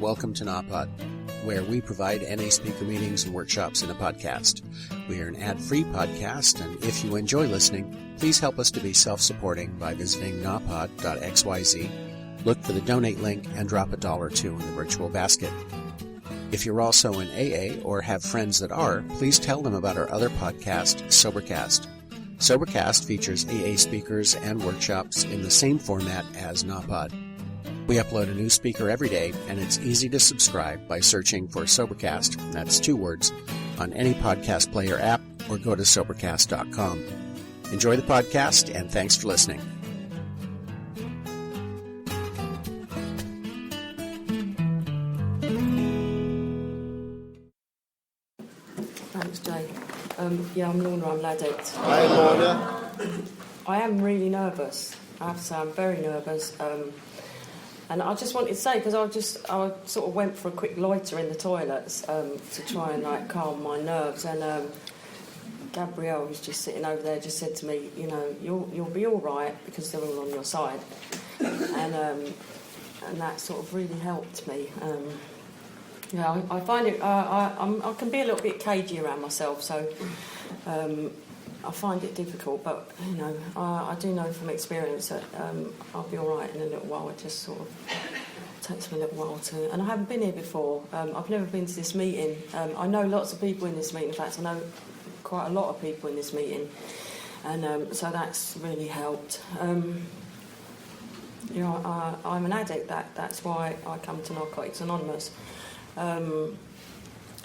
welcome to NAPOD, where we provide NA speaker meetings and workshops in a podcast. We are an ad-free podcast, and if you enjoy listening, please help us to be self-supporting by visiting napod.xyz, look for the donate link, and drop $1 or $2 in the virtual basket. If you're also in AA or have friends that are, please tell them about our other podcast, Sobercast. Sobercast features AA speakers and workshops in the same format as NAPOD. We upload a new speaker every day, and it's easy to subscribe by searching for Sobercast, that's 2 words, on any podcast player app, or go to Sobercast.com. Enjoy the podcast, and thanks for listening. Thanks, Jay. I'm Lorna, I'm an addict. Hi, Lorna. I am really nervous. I have to say I'm very nervous. And I just wanted to say, because I sort of went for a quick loiter in the toilets to try and calm my nerves. And Gabrielle, who's just sitting over there, just said to me, you'll be all right because they're all on your side. And that sort of really helped me. I find it. I can be a little bit cagey around myself, so I find it difficult. But I do know from experience that I'll be all right in a little while. It just sort of takes me a little while to. And I haven't been here before. I've never been to this meeting. I know lots of people in this meeting. In fact, I know quite a lot of people in this meeting, and so that's really helped. I'm an addict. That's why I come to Narcotics Anonymous.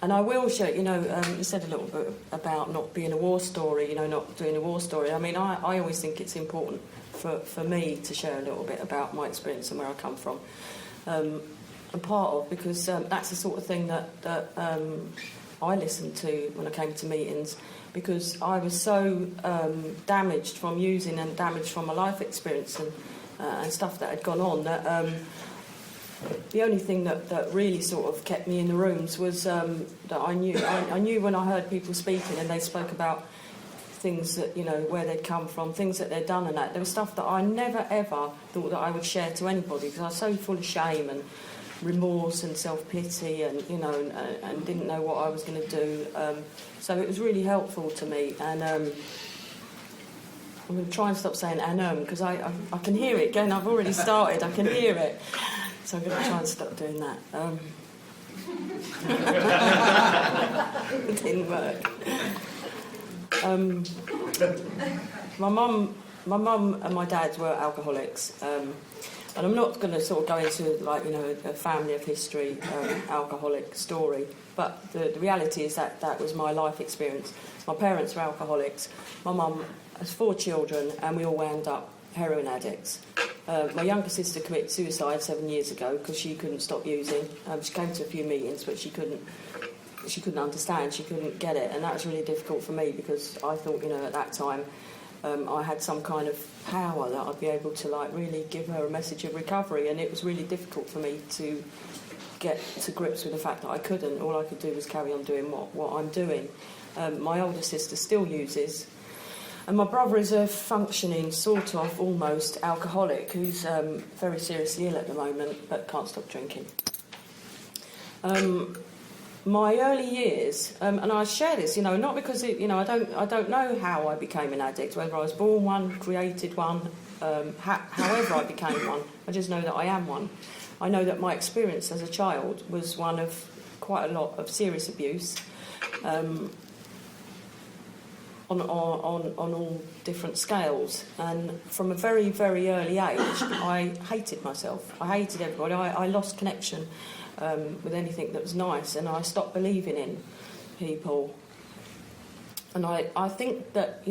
And I will share, you said a little bit about not being a war story, not doing a war story. I mean, I always think it's important for me to share a little bit about my experience and where I come from. And part of, because that's the sort of thing that I listened to when I came to meetings, because I was so damaged from using and damaged from my life experience and stuff that had gone on that... the only thing that really sort of kept me in the rooms was that I knew when I heard people speaking and they spoke about things that, where they'd come from, things that they'd done and that. There was stuff that I never, ever thought that I would share to anybody because I was so full of shame and remorse and self-pity and, and didn't know what I was going to do. So it was really helpful to me. And I'm going to try and stop saying because I can hear it again. I've already started. I can hear it. So I'm going to try and stop doing that. It didn't work. My mum and my dad were alcoholics, and I'm not going to sort of go into a family of history, alcoholic story. But the reality is that was my life experience. My parents were alcoholics. My mum has 4 children, and we all wound up heroin addicts. My younger sister committed suicide 7 years ago because she couldn't stop using. She came to a few meetings, but she couldn't understand. She couldn't get it, and that was really difficult for me because I thought, at that time, I had some kind of power that I'd be able to really give her a message of recovery, and it was really difficult for me to get to grips with the fact that I couldn't. All I could do was carry on doing what I'm doing. My older sister still uses. And my brother is a functioning, sort of, almost alcoholic who's very seriously ill at the moment but can't stop drinking. My early years, and I share this, not because I don't know how I became an addict, whether I was born one, created one, however I became one. I just know that I am one. I know that my experience as a child was one of quite a lot of serious abuse. On all different scales, and from a very, very early age I hated myself. I hated everybody. I lost connection with anything that was nice, and I stopped believing in people. And I think that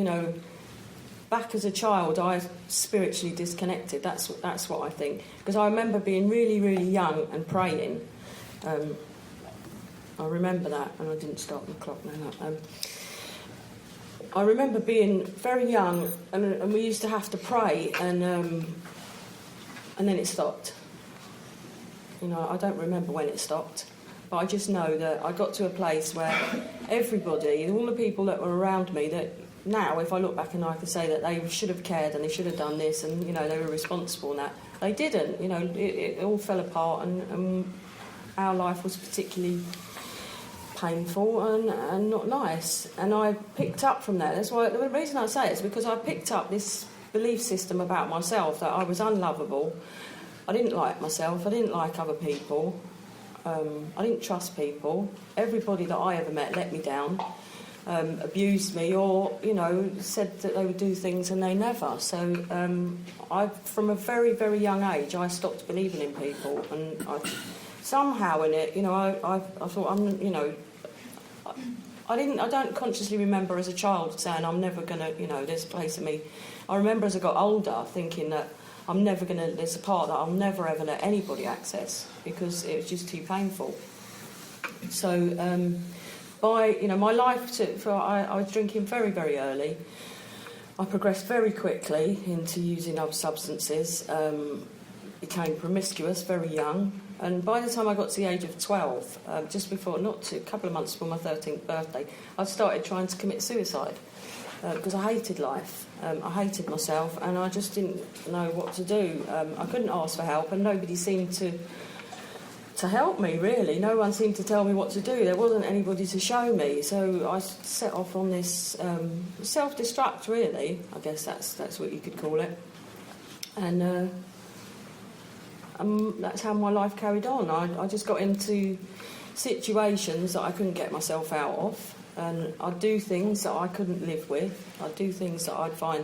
back as a child I spiritually disconnected. That's what I think, because I remember being really, really young and praying. I remember that, and I didn't start the clock now. I remember being very young, and we used to have to pray, and then it stopped. I don't remember when it stopped, but I just know that I got to a place where everybody, all the people that were around me, that now, if I look back and I can say that they should have cared and they should have done this, and they were responsible, and that they didn't. It all fell apart, and our life was particularly painful and not nice. And I picked up from that. That's why the reason I say it is because I picked up this belief system about myself that I was unlovable. I didn't like myself. I didn't like other people. I didn't trust people. Everybody that I ever met let me down, abused me, or said that they would do things and they never. So from a very, very young age, I stopped believing in people, and somehow in it, I thought I don't consciously remember as a child saying I'm never going to, there's a place in me. I remember as I got older thinking that there's a part that I'll never ever let anybody access because it was just too painful. So my life, I was drinking very, very early. I progressed very quickly into using other substances, became promiscuous very young. And by the time I got to the age of 12, a couple of months before my 13th birthday, I started trying to commit suicide because I hated life. I hated myself, and I just didn't know what to do. I couldn't ask for help, and nobody seemed to help me, really. No one seemed to tell me what to do. There wasn't anybody to show me. So I set off on this self-destruct, really. I guess that's what you could call it. And that's how my life carried on. I just got into situations that I couldn't get myself out of, and I'd do things that I couldn't live with. I'd do things that I'd find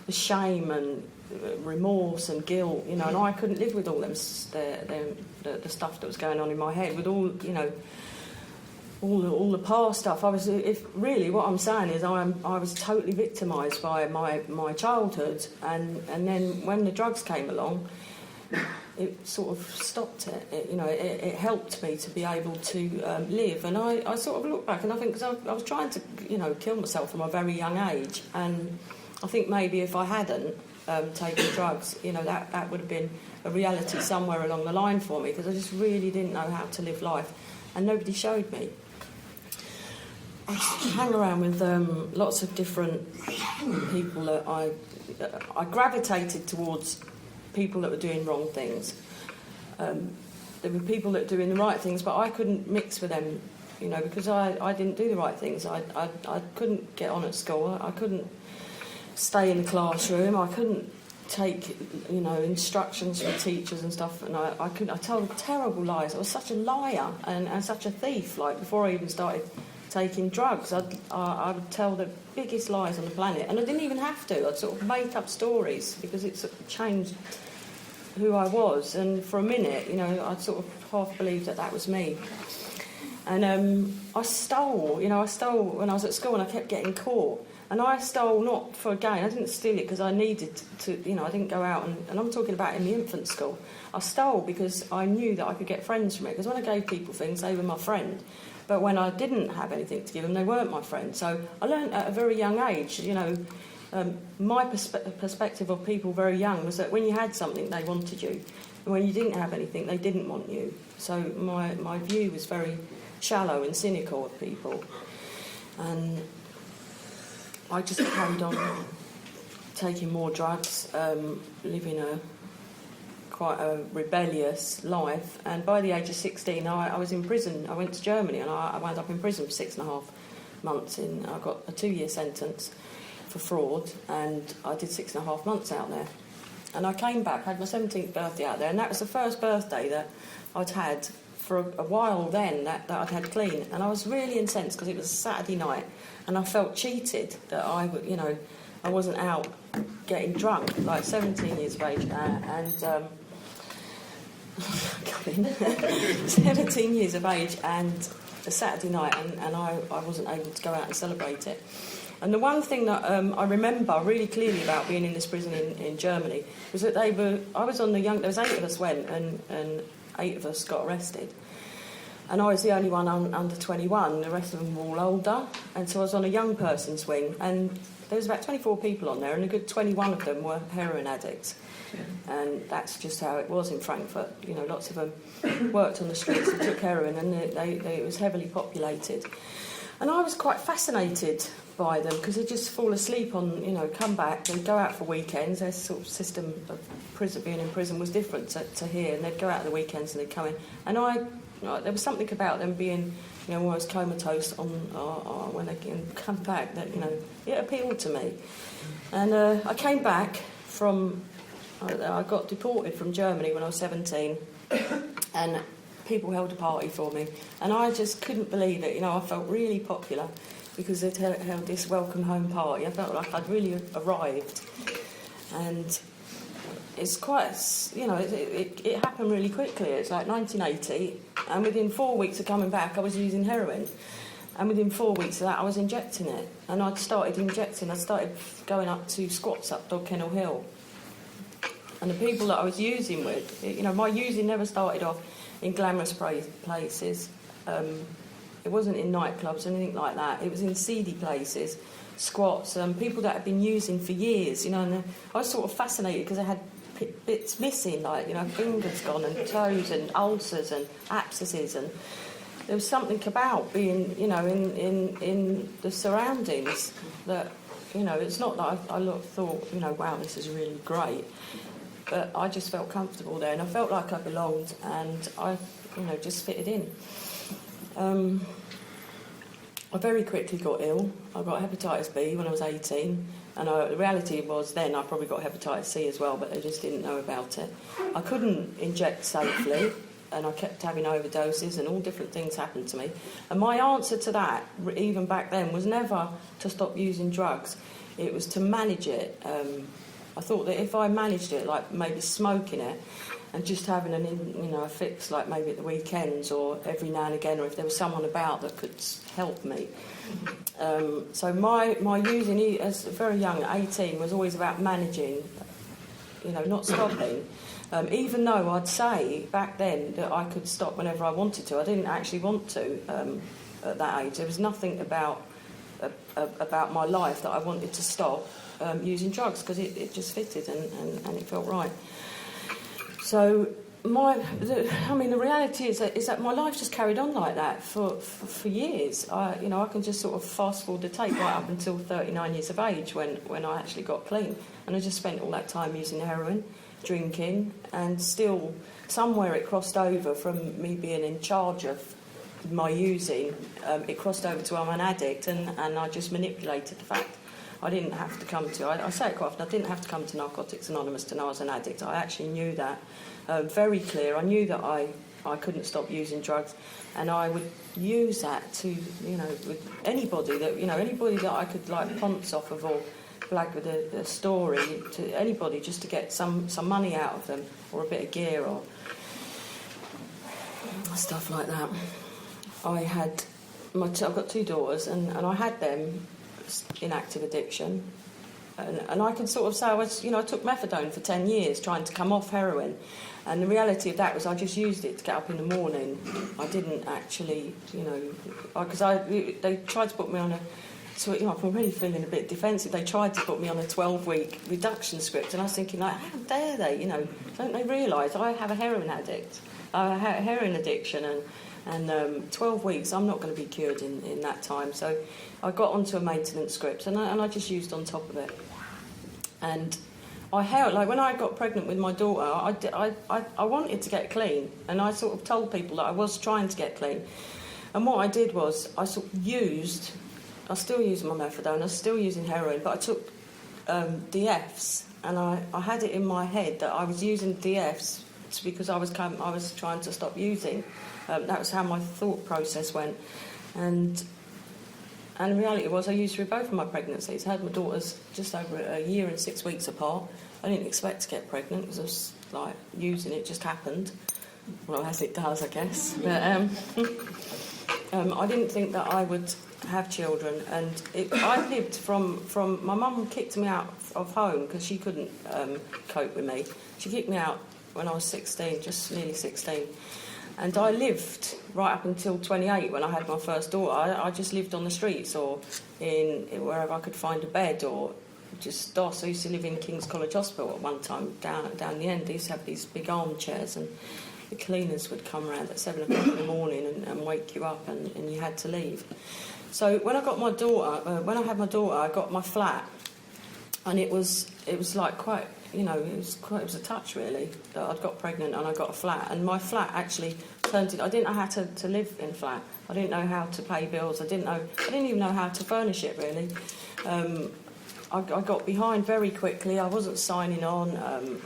the shame and remorse and guilt, and I couldn't live with all the stuff that was going on in my head, with all the past stuff. What I'm saying is I was totally victimised by my childhood, and then when the drugs came along, it sort of stopped it. It helped me to be able to live. And I sort of look back and I think, because I was trying to, kill myself from a very young age. And I think maybe if I hadn't taken drugs, that would have been a reality somewhere along the line for me, because I just really didn't know how to live life. And nobody showed me. I hang around with lots of different people that I gravitated towards people that were doing wrong things. There were people that were doing the right things, but I couldn't mix with them, because I didn't do the right things. I couldn't get on at school. I couldn't stay in the classroom. I couldn't take, instructions from teachers and stuff. And I told terrible lies. I was such a liar and such a thief. Like, before I even started taking drugs, I would tell the biggest lies on the planet, and I didn't even have to. I'd sort of make up stories because it sort of changed who I was. And for a minute, I'd sort of half believed that was me. And I stole when I was at school, and I kept getting caught. And I stole not for gain. I didn't steal it because I needed to. I didn't go out and I'm talking about in the infant school. I stole because I knew that I could get friends from it. Because when I gave people things, they were my friend. But when I didn't have anything to give them, they weren't my friend. So I learned at a very young age, my perspective of people very young was that when you had something, they wanted you. And when you didn't have anything, they didn't want you. So my view was very shallow and cynical of people. And I just carried on taking more drugs, living quite a rebellious life. And by the age of 16, I was in prison. I went to Germany, and I wound up in prison for 6.5 months. I got a 2-year sentence for fraud, and I did 6.5 months out there. And I came back, had my 17th birthday out there, and that was the first birthday that I'd had for a while then that I'd had clean. And I was really incensed because it was a Saturday night, and I felt cheated that I wasn't out getting drunk, like 17 years of age, and 17 years of age, and a Saturday night, and I wasn't able to go out and celebrate it. And the one thing that I remember really clearly about being in this prison in Germany was that there was 8 of us went, and 8 of us got arrested. And I was the only one under 21, the rest of them were all older, and so I was on a young person's wing, and there was about 24 people on there, and a good 21 of them were heroin addicts. And that's just how it was in Frankfurt. Lots of them worked on the streets and took heroin, and it was heavily populated. And I was quite fascinated by them because they'd just fall asleep on, come back, they'd go out for weekends. Their sort of system of being in prison was different to here, and they'd go out on the weekends and they'd come in. And I there was something about them being, almost comatose when they come back that, it appealed to me. And I came back I got deported from Germany when I was 17, and people held a party for me, and I just couldn't believe it. I felt really popular because they'd held this welcome home party. I felt like I'd really arrived, and it's quite, it happened really quickly. It's like 1980, and within 4 weeks of coming back, I was using heroin, and within 4 weeks of that, I was injecting it, and I started going up to squats up Dog Kennel Hill, and the people that I was using with, my using never started off in glamorous places. It wasn't in nightclubs or anything like that. It was in seedy places, squats, people that had been using for years, and I was sort of fascinated because I had bits missing, like, fingers gone and toes and ulcers and abscesses, and there was something about being, in the surroundings that, it's not that I thought, wow, this is really great, but I just felt comfortable there, and I felt like I belonged, and I, just fitted in. I very quickly got ill. I got hepatitis B when I was 18, and the reality was then I probably got hepatitis C as well, but they just didn't know about it. I couldn't inject safely, and I kept having overdoses, and all different things happened to me. And my answer to that, even back then, was never to stop using drugs. It was to manage it. I thought that if I managed it, like maybe smoking it, and just having a fix, like maybe at the weekends or every now and again, or if there was someone about that could help me. So my using, as very young, at 18, was always about managing, not stopping. Even though I'd say back then that I could stop whenever I wanted to, I didn't actually want to at that age. There was nothing about my life that I wanted to stop using drugs, because it just fitted and it felt right. So the reality is that my life just carried on like that for years. I can just sort of fast forward the tape right up until 39 years of age when I actually got clean, and I just spent all that time using heroin, drinking, and still somewhere it crossed over from me being in charge of my using. It crossed over to I'm an addict, and I just manipulated the fact. I didn't have to come to, I say it quite often, I didn't have to come to Narcotics Anonymous to know I was an addict. I actually knew that, very clear. I knew that I couldn't stop using drugs, and I would use that to, with anybody that I could like ponce off of or blag with a story to anybody, just to get some money out of them, or a bit of gear or stuff like that. I've got two daughters, and I had them in active addiction, and I can sort of say I took methadone for 10 years trying to come off heroin, and the reality of that was I just used it to get up in the morning. I didn't actually, because they tried to put me on I'm already feeling a bit defensive. They tried to put me on a 12-week reduction script, and I was thinking, like, how dare they? Don't they realise I have a heroin addiction, and 12 weeks, I'm not going to be cured in that time. So I got onto a maintenance script, and I just used on top of it. And I held, like when I got pregnant with my daughter, I wanted to get clean, and I sort of told people that I was trying to get clean. And what I did was I sort of I still use my methadone, I was still using heroin, but I took DFs, and I had it in my head that I was using DFs because I was trying to stop using. That was how my thought process went, and the reality was I used through both of my pregnancies. I had my daughters just over a year and 6 weeks apart. I didn't expect to get pregnant because I was like using it, just happened. Well, as it does, I guess. But I didn't think that I would have children, and I lived from my mum kicked me out of home because she couldn't cope with me. She kicked me out when I was 16, just nearly 16. And I lived right up until 28 when I had my first daughter. I just lived on the streets or in wherever I could find a bed, or just DOS. I used to live in King's College Hospital at one time, down the end. They used to have these big armchairs, and the cleaners would come around at 7 o'clock in the morning and wake you up, and you had to leave. So when I got my daughter, I got my flat, and it was like quite, it was a touch really that I'd got pregnant and I got a flat, and my flat actually turned it. I didn't know how to live in a flat. I didn't know how to pay bills. I didn't even know how to furnish it really. I got behind very quickly. I wasn't signing on.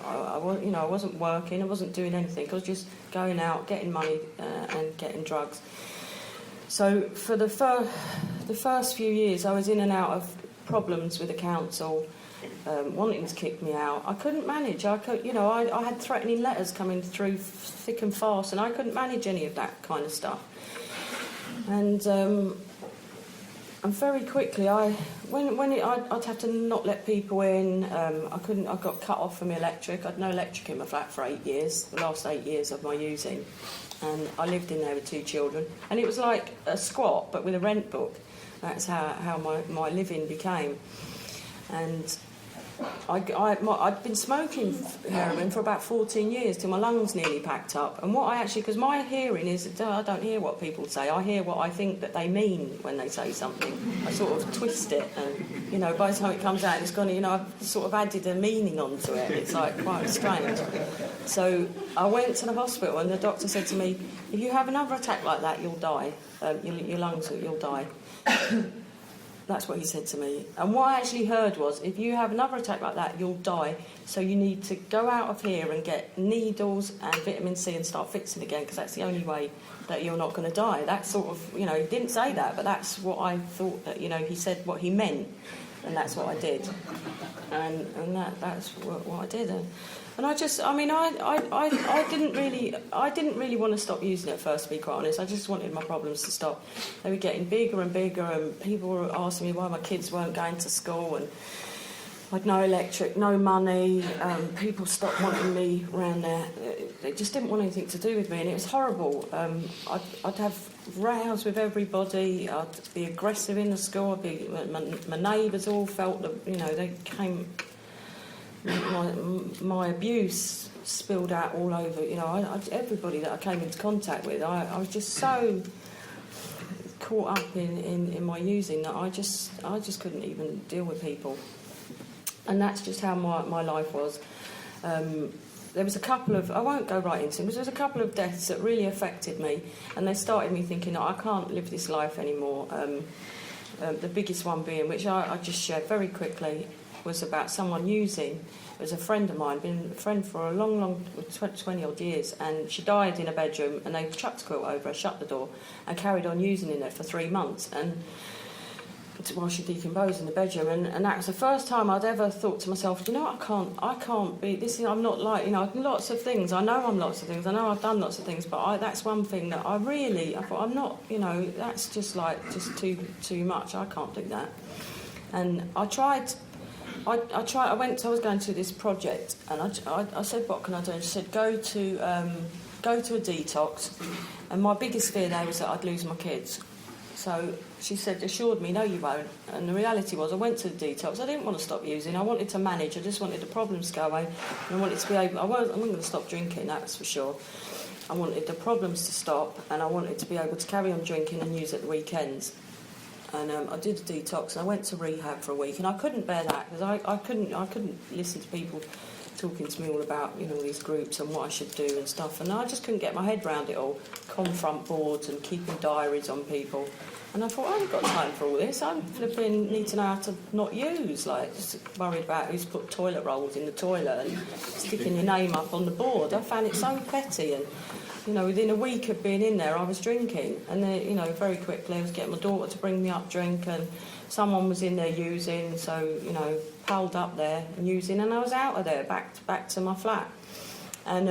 I wasn't working. I wasn't doing anything. I was just going out, getting money and getting drugs. So for the first few years, I was in and out of problems with the council, wanting to kick me out. I couldn't manage. I had threatening letters coming through thick and fast, and I couldn't manage any of that kind of stuff. And very quickly, I'd have to not let people in. I got cut off from the electric. I had no electric in my flat for 8 years, the last 8 years of my using. And I lived in there with 2 children. And it was like a squat, but with a rent book. That's how my living became. And I'd been smoking heroin for about 14 years till my lungs nearly packed up. And because my hearing is, I don't hear what people say, I hear what I think that they mean when they say something. I sort of twist it, and, by the time it comes out, it's gone, I've sort of added a meaning onto it. It's like quite strange. So I went to the hospital, and the doctor said to me, if you have another attack like that, you'll die. Your lungs, you'll die. That's what he said to me. And what I actually heard was, if you have another attack like that, you'll die. So you need to go out of here and get needles and vitamin C and start fixing again, because that's the only way that you're not going to die. That's sort of, he didn't say that, but that's what I thought that, he said what he meant. And that's what I did. And that's what I did. And I didn't really want to stop using it at first, to be quite honest. I just wanted my problems to stop. They were getting bigger and bigger, and people were asking me why my kids weren't going to school, and I'd no electric, no money. People stopped wanting me around there. They just didn't want anything to do with me, and it was horrible. I'd have rows with everybody. I'd be aggressive in the school. My neighbours all felt that, they came. My abuse spilled out all over. Everybody that I came into contact with, I was just so caught up in my using that I just couldn't even deal with people. And that's just how my life was. There was a couple of, I won't go right into them, but there was a couple of deaths that really affected me, and they started me thinking, I can't live this life anymore. The biggest one being, which I just shared very quickly, was about someone using. It was a friend of mine, been a friend for a long 20-odd years, and she died in a bedroom, and they chucked a quilt over her, shut the door, and carried on using in it for 3 months, and while she decomposed in the bedroom. And that was the first time I'd ever thought to myself, I can't be this. I'm not like, lots of things. I know I'm lots of things. I know I've done lots of things, but that's one thing that I thought I'm not. That's just too much. I can't do that. And I tried. I was going to this project, and I said, what can I do? And she said, go to a detox. And my biggest fear there was that I'd lose my kids. So she assured me, no, you won't. And the reality was, I went to the detox. I didn't want to stop using. I wanted to manage. I just wanted the problems to go away. And I wanted to be able. I wasn't going to stop drinking, that's for sure. I wanted the problems to stop, and I wanted to be able to carry on drinking and use at the weekends. And I did a detox, and I went to rehab for a week, and I couldn't bear that, because I couldn't listen to people talking to me all about all these groups and what I should do and stuff, and I just couldn't get my head round it all. Confront boards and keeping diaries on people, and I thought, I haven't got time for all this. I need to know how to not use, just worried about who's put toilet rolls in the toilet and sticking your name up on the board. I found it so petty, and within a week of being in there, I was drinking, and then, very quickly I was getting my daughter to bring me up drink, and someone was in there using, so, piled up there and using, and I was out of there, back to my flat. And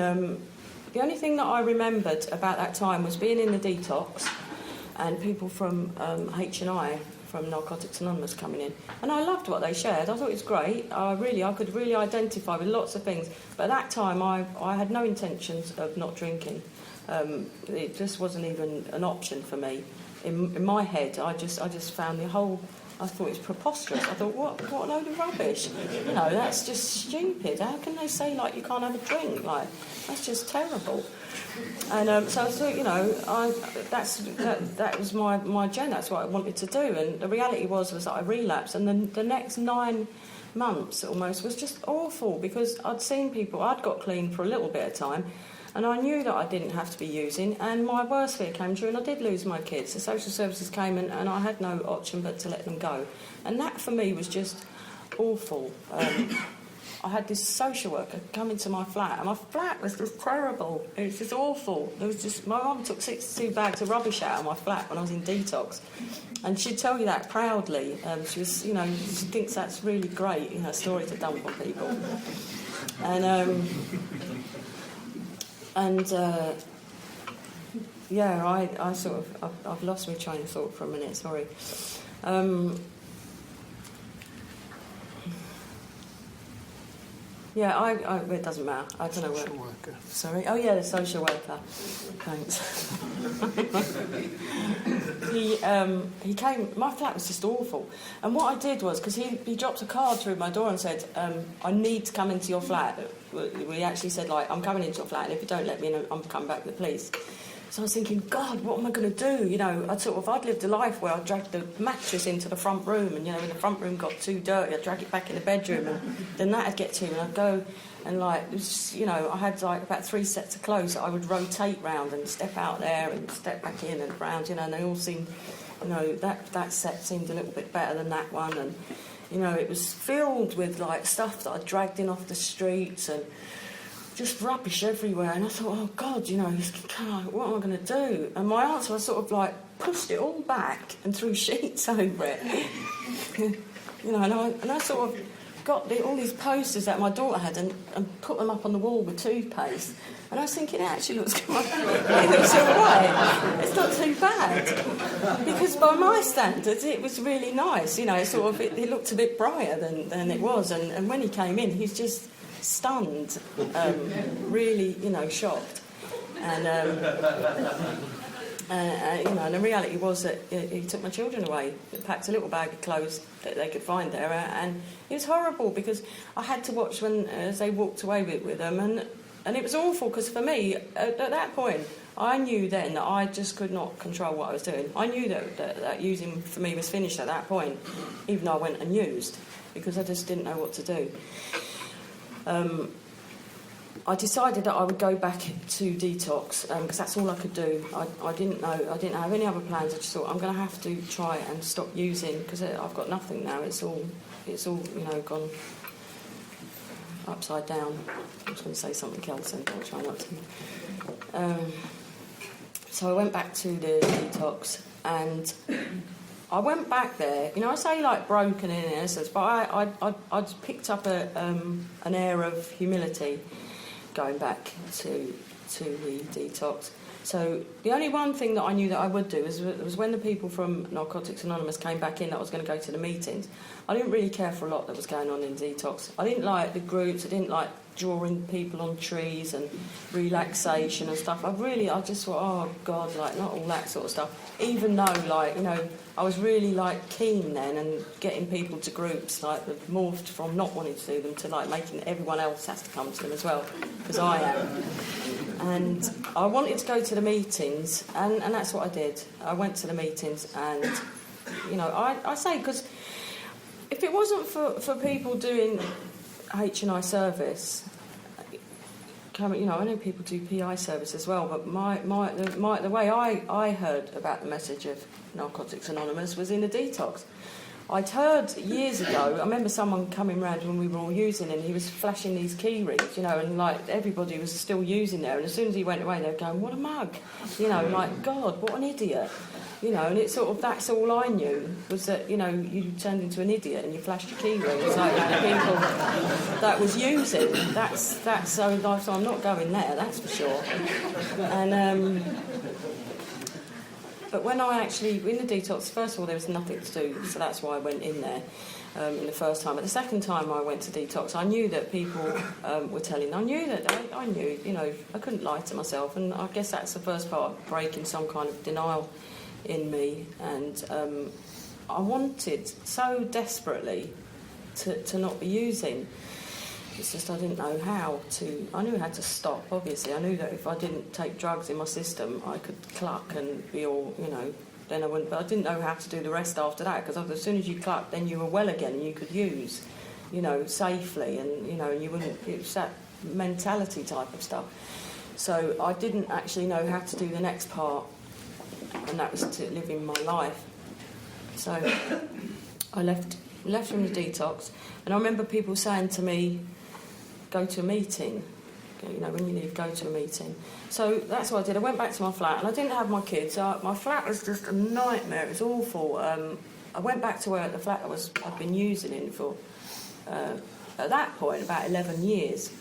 the only thing that I remembered about that time was being in the detox, and people from H&I, from Narcotics Anonymous, coming in, and I loved what they shared. I thought it was great. I could really identify with lots of things, but at that time I had no intentions of not drinking. It just wasn't even an option for me. In my head, I just found the whole. I thought it was preposterous. I thought, what a load of rubbish. That's just stupid. How can they say you can't have a drink? That's just terrible. And so I thought, that was my gen. That's what I wanted to do. And the reality was that I relapsed. And then the next 9 months almost was just awful, because I'd seen people, I'd got clean for a little bit of time, and I knew that I didn't have to be using, and my worst fear came true, and I did lose my kids. The social services came in, and I had no option but to let them go. And that for me was just awful. I had this social worker come into my flat, and my flat was just terrible. It was just awful. There was just, my mum took 62 bags of rubbish out of my flat when I was in detox, and she'd tell you that proudly. She was, she thinks that's really great, a story to dump on people. I sort of, I've lost my train of thought for a minute. Sorry. It doesn't matter. I don't know what. Social worker. Sorry. Oh yeah, the social worker. Thanks. He came. My flat was just awful, and what I did was, because he dropped a card through my door and said, "I need to come into your flat." We actually said, like, "I'm coming into your flat, and if you don't let me in, I'm coming back with the police." So I was thinking, God, what am I going to do? I'd lived a life where I'd drag the mattress into the front room, and, when the front room got too dirty, I'd drag it back in the bedroom, and then that'd get to me, and I'd go, and, I had, about 3 sets of clothes that I would rotate round and step out there and step back in and round, and they all seemed, that set seemed a little bit better than that one, and, it was filled with, stuff that I'd dragged in off the streets, and just rubbish everywhere, and I thought, oh God, what am I going to do? And my answer was sort of pushed it all back and threw sheets over it. And I sort of got all these posters that my daughter had and put them up on the wall with toothpaste. And I was thinking, it actually looks good. It looks all right. It's not too bad. Because by my standards, it was really nice. It looked a bit brighter than it was. And when he came in, he's just stunned, really, shocked, and the reality was that he took my children away, packed a little bag of clothes that they could find there, and it was horrible because I had to watch as they walked away with them, and it was awful because for me, at that point, I knew then that I just could not control what I was doing. I knew that using for me was finished at that point, even though I went and used, because I just didn't know what to do. I decided that I would go back to detox because that's all I could do. I didn't know. I didn't have any other plans. I just thought I'm going to have to try and stop using because I've got nothing now. It's all gone upside down. I was going to say something else and I'll try not to. So I went back to the detox and I went back there. I say broken in essence, but I'd picked up an air of humility going back to the detox. So the only one thing that I knew that I would do was when the people from Narcotics Anonymous came back in, that I was going to go to the meetings. I didn't really care for a lot that was going on in detox. I didn't like the groups. I didn't like drawing people on trees and relaxation and stuff. I just thought, oh God, not all that sort of stuff. Even though, I was really keen then and getting people to groups that morphed from not wanting to do them to making everyone else has to come to them as well, because I am. And I wanted to go to the meetings, and that's what I did. I went to the meetings, and I say, because if it wasn't for people doing H&I service, I know people do PI service as well, but the way I heard about the message of Narcotics Anonymous was in the detox. I'd heard years ago, I remember someone coming round when we were all using, and he was flashing these key rings, and everybody was still using there, and as soon as he went away, they were going, what a mug, God, what an idiot. And it's sort of, that's all I knew, was that, you turned into an idiot and you flashed your key rings at people that was using. So I'm not going there, that's for sure. And, but when I actually, in the detox, first of all, there was nothing to do, so that's why I went in there in the first time. But the second time I went to detox, I knew that people were telling, I knew, I couldn't lie to myself, and I guess that's the first part of breaking some kind of denial in me, and I wanted so desperately to not be using. It's just I didn't know how to. I knew I had to stop, obviously. I knew that if I didn't take drugs in my system, I could cluck and be all, then I wouldn't. But I didn't know how to do the rest after that, because as soon as you clucked, then you were well again and you could use. safely, and you wouldn't. It was that mentality type of stuff. So I didn't actually know how to do the next part, and that was to living my life. So I left from the detox, and I remember people saying to me, "Go to a meeting." When you leave, go to a meeting. So that's what I did. I went back to my flat, and I didn't have my kids. So my flat was just a nightmare. It was awful. I went back to where the flat I'd been using in for, at that point, about 11 years.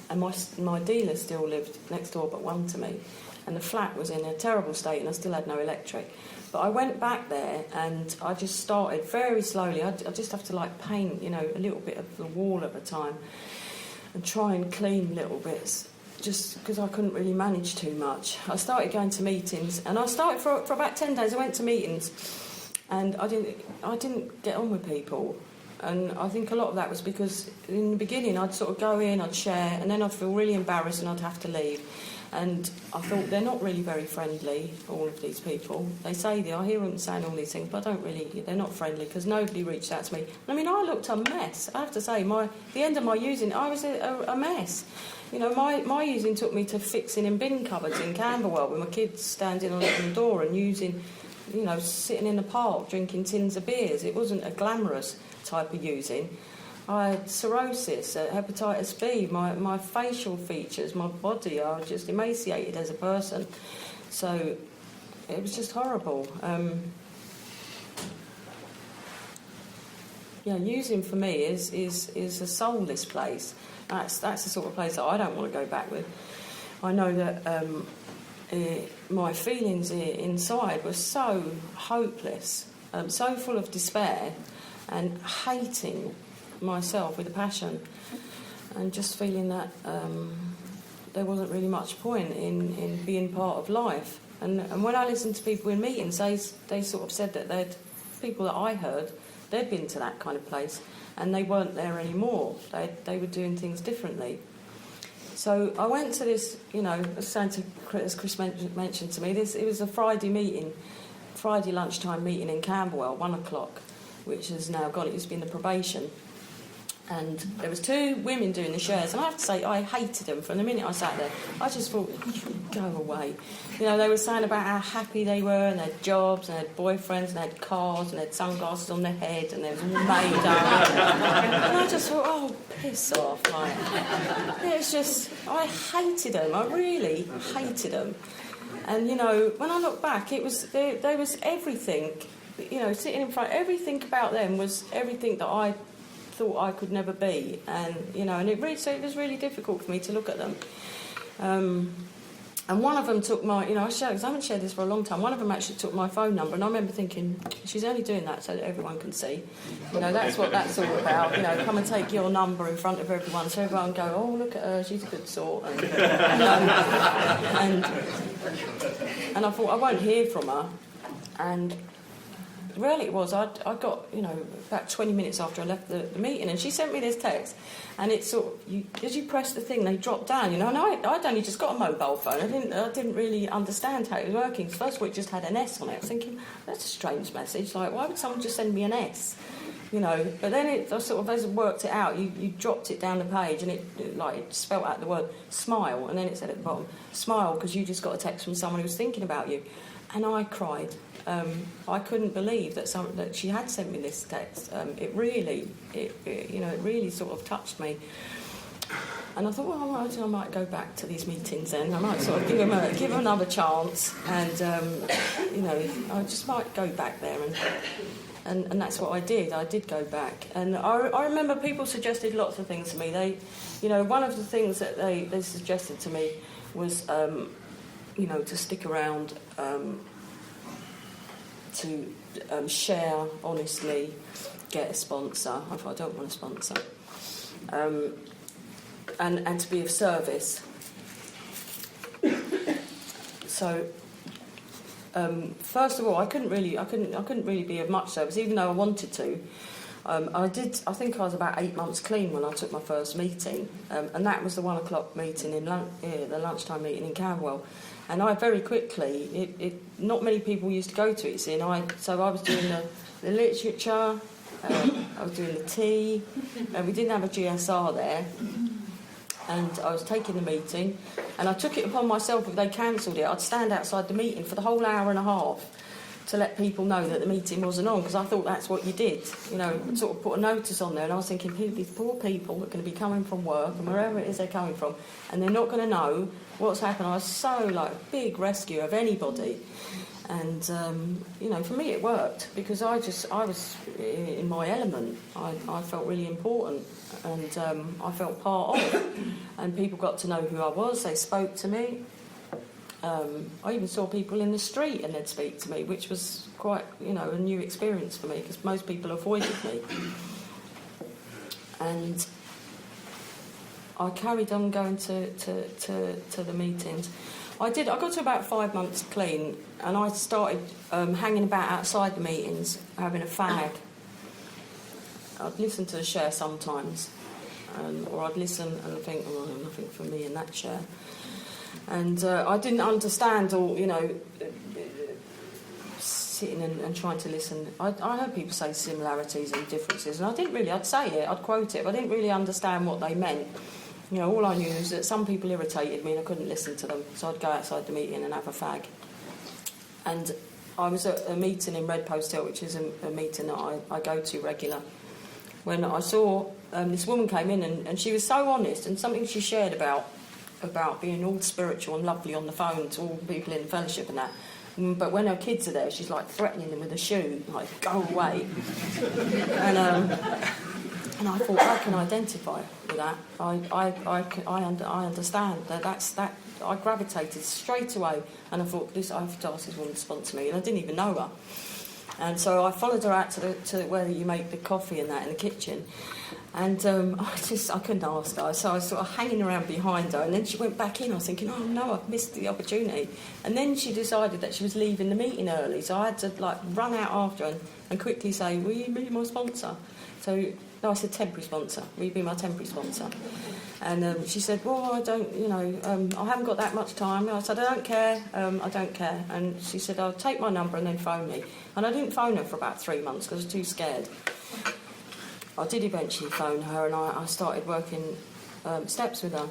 And my dealer still lived next door but one to me. And the flat was in a terrible state, and I still had no electric. But I went back there, and I just started very slowly. I just have to paint, a little bit of the wall at a time, and try and clean little bits, just because I couldn't really manage too much. I started going to meetings, and I started for about 10 days. I went to meetings, and I didn't get on with people. And I think a lot of that was because in the beginning I'd sort of go in, I'd share, and then I'd feel really embarrassed and I'd have to leave. And I thought, they're not really very friendly, all of these people. They say I hear them saying all these things, but they're not friendly, because nobody reached out to me. I mean, I looked a mess. I have to say, the end of my using, I was a mess. My using took me to fixing in bin cupboards in Camberwell with my kids standing on the door and using, sitting in the park drinking tins of beers. It wasn't a glamorous type of using. I had cirrhosis, hepatitis B, my facial features, my body, I was just emaciated as a person. So it was just horrible. Using for me is a soulless place. That's the sort of place that I don't want to go back with. I know that my feelings inside were so hopeless, so full of despair and hating myself with a passion, and just feeling that there wasn't really much point in being part of life. And when I listened to people in meetings, they sort of said that people that I heard, they'd been to that kind of place and they weren't there anymore. They were doing things differently. So I went to this, as Chris mentioned to me, it was a Friday lunchtime meeting in Camberwell, 1:00, which has now gone. It used to be in the probation. And there was 2 women doing the shares, and I have to say I hated them. From the minute I sat there, I just thought, go away. They were saying about how happy they were, and they had jobs, and they had boyfriends, and they had cars, and they had sunglasses on their head, and they was all made up. And I just thought, oh, piss off. It was just, I hated them. I really hated them. And, when I look back, there was everything, sitting in front, everything about them was everything that I thought I could never be, and and it was really difficult for me to look at them. And one of them took my, I haven't shared this for a long time. One of them actually took my phone number, and I remember thinking, she's only doing that so that everyone can see. That's what that's all about. Come and take your number in front of everyone, so everyone go, oh, look at her, she's a good sort. And I thought I won't hear from her, and. Really, it was. I got, about 20 minutes after I left the meeting, and she sent me this text, and it's sort of, as you press the thing, they drop down, and I'd only just got a mobile phone. I didn't really understand how it was working. First of all, it just had an S on it. I was thinking, that's a strange message. Why would someone just send me an S? But then as I worked it out, you dropped it down the page, and it spelt out the word smile, and then it said at the bottom, smile, because you just got a text from someone who was thinking about you. And I cried. I couldn't believe that she had sent me this text. It really sort of touched me. And I thought, well, I might go back to these meetings then. I might sort of give them another chance, and I just might go back there, and that's what I did. I did go back, and I remember people suggested lots of things to me. One of the things that they suggested to me was, to stick around. To share honestly, get a sponsor. I thought, I don't want a sponsor, and to be of service. So, first of all, I couldn't really be of much service, even though I wanted to. I think I was about 8 months clean when I took my first meeting, and that was the 1:00 meeting the lunchtime meeting in Camberwell. And I very quickly, not many people used to go to it, you see, so I was doing the literature, I was doing the tea, and we didn't have a GSR there. And I was taking the meeting, and I took it upon myself if they cancelled it, I'd stand outside the meeting for the whole hour and a half to let people know that the meeting wasn't on, because I thought that's what you did, sort of put a notice on there. And I was thinking, these poor people are going to be coming from work and wherever it is they're coming from, and they're not going to know what's happened. I was so a big rescue of anybody. And, for me it worked, because I was in my element. I felt really important, and I felt part of. And people got to know who I was, they spoke to me. I even saw people in the street and they'd speak to me, which was quite, a new experience for me, because most people avoided me. And I carried on going to the meetings. I got to about 5 months clean, and I started hanging about outside the meetings, having a fag. I'd listen to the share sometimes, or I'd listen and think, oh, nothing for me in that share. And I didn't understand all, sitting and trying to listen. I heard people say similarities and differences, and I'd say it, I'd quote it, but I didn't really understand what they meant. All I knew was that some people irritated me and I couldn't listen to them, so I'd go outside the meeting and have a fag. And I was at a meeting in Red Post Hill, which is a meeting that I go to regular, when I saw this woman came in, and she was so honest, and something she shared about being all spiritual and lovely on the phone to all the people in the fellowship and that. But when her kids are there, she's threatening them with a shoe, go away. And I thought, I can identify with that. I understand that. I gravitated straight away, and I thought, I have to ask this woman to sponsor me, and I didn't even know her. And so I followed her out to where you make the coffee and that in the kitchen, and I couldn't ask her, so I was sort of hanging around behind her, and then she went back in. I was thinking, oh no, I've missed the opportunity. And then she decided that she was leaving the meeting early, so I had to run out after her and quickly say, will you be my sponsor? No, I said temporary sponsor. Will you be my temporary sponsor? And she said, well, I don't, I haven't got that much time. And I said, I don't care. I don't care. And she said, I'll take my number and then phone me. And I didn't phone her for about 3 months because I was too scared. I did eventually phone her, and I started working steps with her.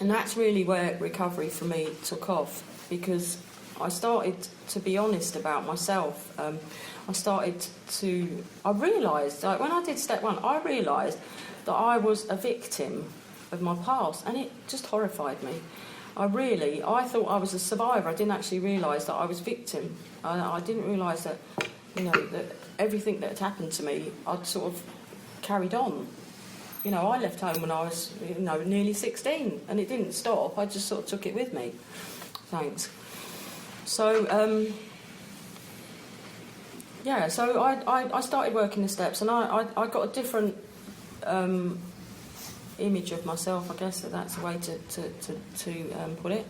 And that's really where recovery for me took off, because I started to be honest about myself. I realised, when I did step one, I realised that I was a victim of my past, and it just horrified me. I thought I was a survivor. I didn't actually realise that I was victim. I didn't realise that, that everything that had happened to me, I'd sort of carried on. I left home when I was, nearly 16, and it didn't stop. I just sort of took it with me. Thanks. So, so I started working the steps, and I got a different image of myself, I guess that's the way to put it.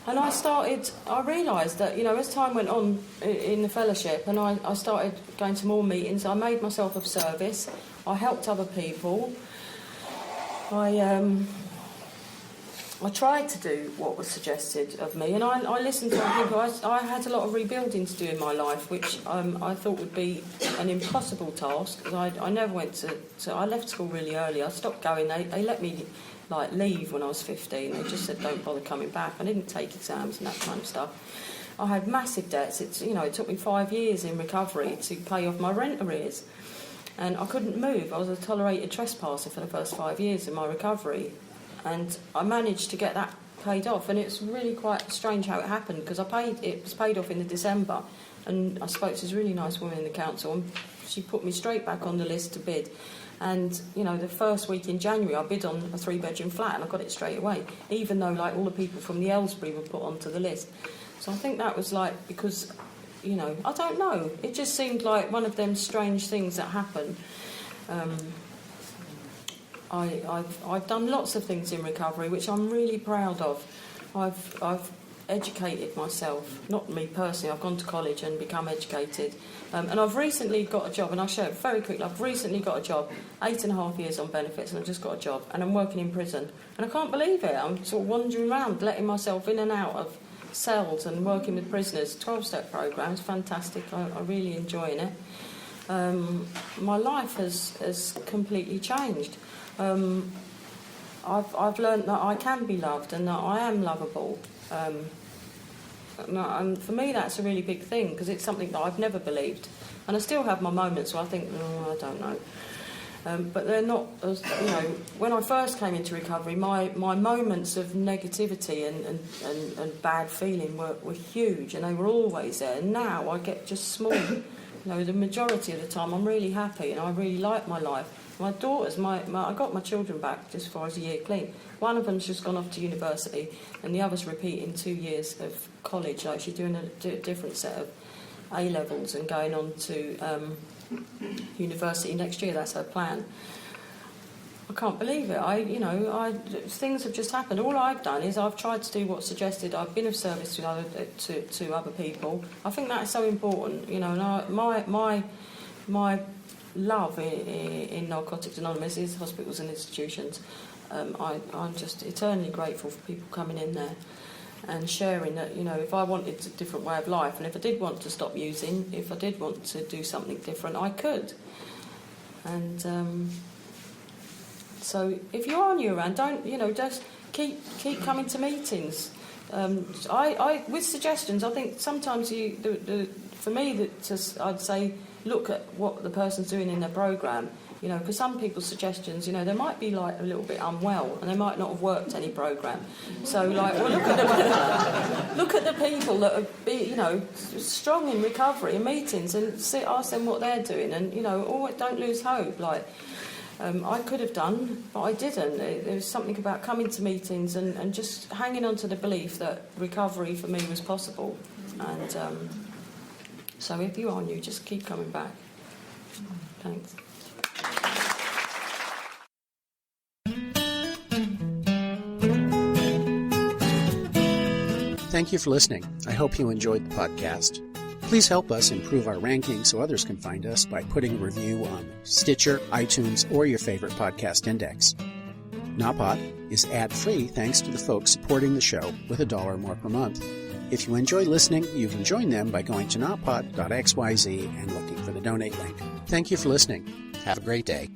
And I realised that, as time went on in the fellowship, and I started going to more meetings, I made myself of service, I helped other people, I tried to do what was suggested of me, and I listened to other people. I had a lot of rebuilding to do in my life, which I thought would be an impossible task, because I never went to... I left school really early. I stopped going. They let me leave when I was 15. They just said, don't bother coming back. I didn't take exams and that kind of stuff. I had massive debts. It took me 5 years in recovery to pay off my rent arrears. And I couldn't move. I was a tolerated trespasser for the first 5 years in my recovery. And I managed to get that paid off, and it's really quite strange how it happened, because it was paid off in the December, and I spoke to this really nice woman in the council, and she put me straight back on the list to bid. And the first week in January I bid on a 3-bedroom flat, and I got it straight away, even though all the people from the Aylesbury were put onto the list. So I think that was because I don't know, it just seemed like one of them strange things that happen. I've done lots of things in recovery, which I'm really proud of. I've educated myself, not me personally. I've gone to college and become educated, and I've recently got a job. And I'll show it very quickly. I've recently got a job, 8.5 years on benefits, and I've just got a job, and I'm working in prison, and I can't believe it. I'm sort of wandering around, letting myself in and out of cells and working with prisoners. 12-step programmes, fantastic. I'm really enjoying it. my life has completely changed. I've learned that I can be loved and that I am lovable. And for me, that's a really big thing, because it's something that I've never believed. And I still have my moments where I think, I don't know. But they're not, as when I first came into recovery, my moments of negativity and bad feeling were huge, and they were always there. And now I get just small. The majority of the time I'm really happy and I really like my life. My daughters, I got my children back just before I was a year clean. One of them's just gone off to university, and the other's repeating 2 years of college. Like, she's doing a different set of A-levels and going on to university next year. That's her plan. I can't believe it. Things have just happened. All I've done is I've tried to do what's suggested. I've been of service to other people. I think that's so important. And my love in Narcotics Anonymous is hospitals and institutions. I'm just eternally grateful for people coming in there and sharing that, if I wanted a different way of life, and if I did want to stop using, if I did want to do something different, I could. And so if you are new around, don't, just keep coming to meetings. I with suggestions, I think sometimes for me, I'd say look at what the person's doing in their programme, because some people's suggestions, they might be like a little bit unwell and they might not have worked any programme. So look at the people that are strong in recovery and meetings, and ask them what they're doing, and don't lose hope. I could have done, but I didn't. There was something about coming to meetings and just hanging on to the belief that recovery for me was possible. And so if you are new, just keep coming back. Thanks. Thank you for listening. I hope you enjoyed the podcast. Please help us improve our ranking so others can find us by putting a review on Stitcher, iTunes, or your favorite podcast index. NAPOD is ad-free thanks to the folks supporting the show with $1 more per month. If you enjoy listening, you can join them by going to napod.xyz and looking for the donate link. Thank you for listening. Have a great day.